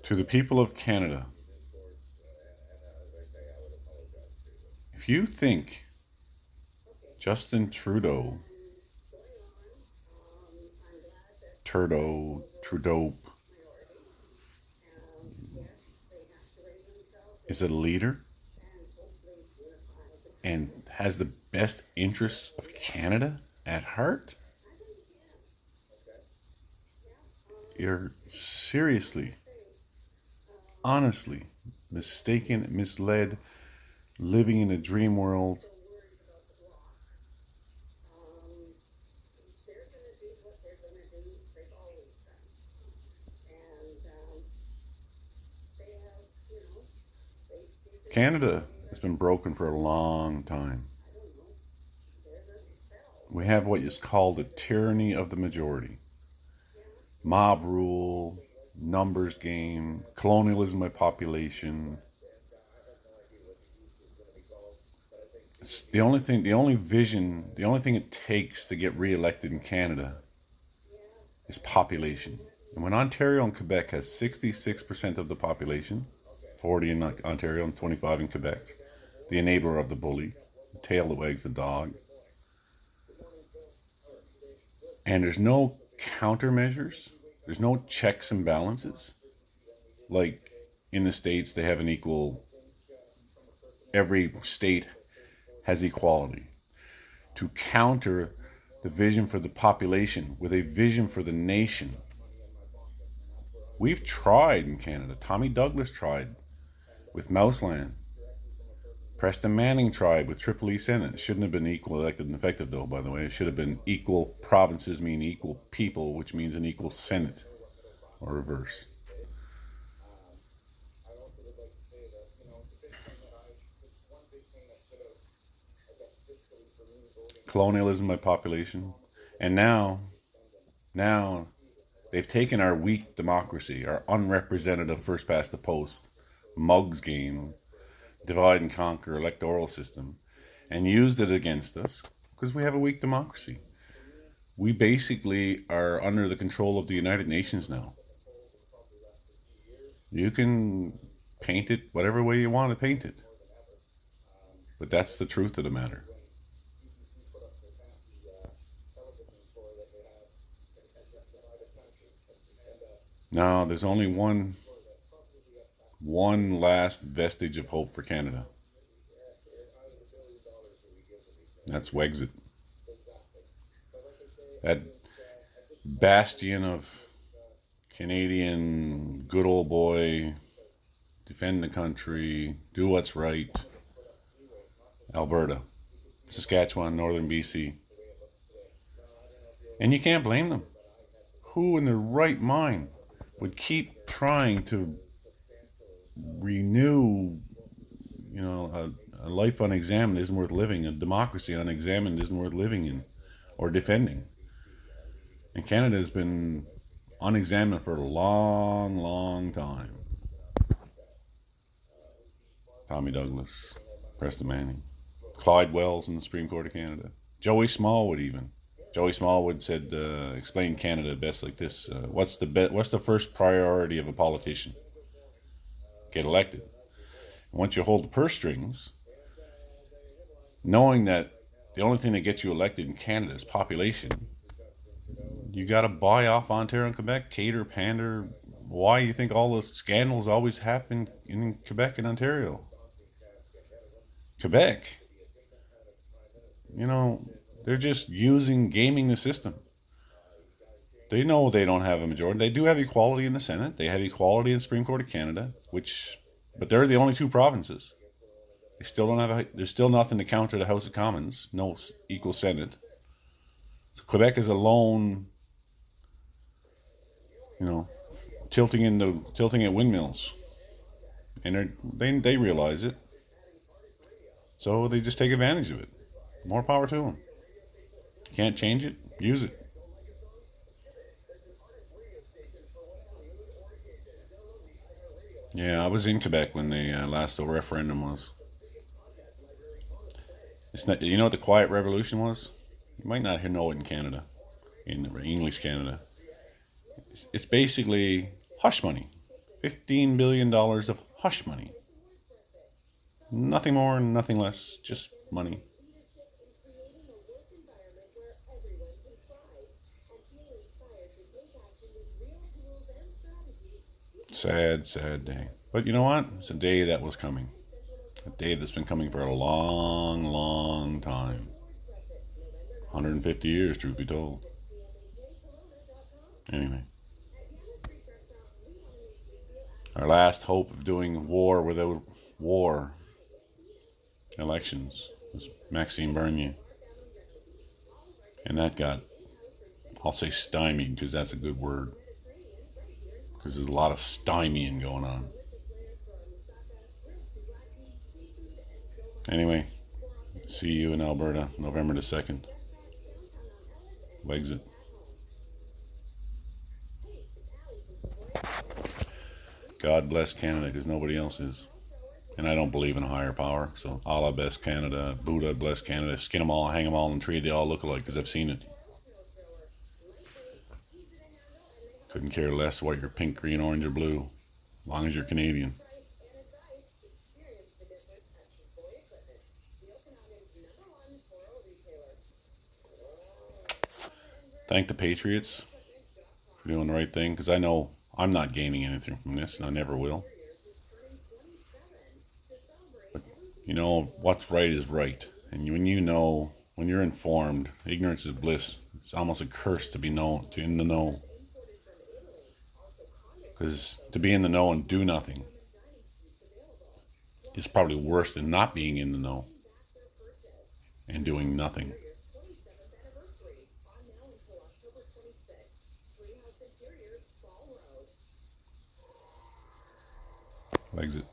To the people of Canada, if you think Justin Trudeau is a leader and has the best interests of Canada at heart, you're seriously, honestly mistaken, misled, living in a dream world. Canada has been broken for a long time. We have what is called the tyranny of the majority. Mob rule, numbers game, colonialism by population. It's the only thing, the only vision, the only thing it takes to get re-elected in Canada is population. And when Ontario and Quebec has 66% of the population, 40 in Ontario and 25 in Quebec, the enabler of the bully, the tail that wags the dog, and there's no countermeasures, there's no checks and balances. Like in the States, they have an equal, every state has equality. To counter the vision for the population with a vision for the nation. We've tried in Canada. Tommy Douglas tried with Mouseland. Preston Manning tried with Triple E Senate. It shouldn't have been equal elected and effective, though, by the way. It should have been equal provinces mean equal people, which means an equal Senate, or reverse. Colonialism by population. And now they've taken our weak democracy, our unrepresentative first past the post, mugs game, divide and conquer electoral system, and used it against us because we have a weak democracy. We basically are under the control of the United Nations now. You can paint it whatever way you want to paint it, but that's the truth of the matter. Now, there's only one last vestige of hope for Canada. That's Wexit. That bastion of Canadian good old boy, defend the country, do what's right. Alberta, Saskatchewan, northern BC. And you can't blame them. Who in their right mind would keep trying to renew, a life unexamined isn't worth living, a democracy unexamined isn't worth living in or defending. And Canada has been unexamined for a long, long time. Tommy Douglas, Preston Manning, Clyde Wells in the Supreme Court of Canada, Joey Smallwood even. Joey Smallwood said, explain Canada best like this. What's the first priority of a politician? Get elected. Once you hold the purse strings, knowing that the only thing that gets you elected in Canada is population, you got to buy off Ontario and Quebec, cater, pander. Why you think all the scandals always happen in Quebec and Ontario? Quebec, they're just gaming the system. They know they don't have a majority. They do have equality in the Senate. They have equality in the Supreme Court of Canada, but they're the only two provinces. They still don't have there's still nothing to counter the House of Commons. No equal Senate. So Quebec is alone, tilting at windmills, and they realize it. So they just take advantage of it. More power to them. Can't change it, use it. Yeah, I was in Quebec when the last referendum was. It's not. You know what the Quiet Revolution was? You might not know it in Canada, in English Canada. It's basically hush money $15 billion of hush money. Nothing more, nothing less, just money. Sad, sad day. But you know what? It's a day that was coming. A day that's been coming for a long, long time. 150 years, truth be told. Anyway, our last hope of doing war without war elections was Maxime Bernier. And that got, I'll say stymied because that's a good word. Because there's a lot of stymieing going on. Anyway, see you in Alberta, November the 2nd. Wexit. God bless Canada because nobody else is. And I don't believe in a higher power. So Allah bless Canada, Buddha bless Canada, skin them all, hang them all in a tree, they all look alike because I've seen it. Couldn't care less what you're pink, green, orange, or blue, as long as you're Canadian. Thank the Patriots for doing the right thing because I know I'm not gaining anything from this and I never will. But you know, what's right is right. And when you know, when you're informed, ignorance is bliss. It's almost a curse to be in the know. Because to be in the know and do nothing is probably worse than not being in the know and doing nothing. Exit.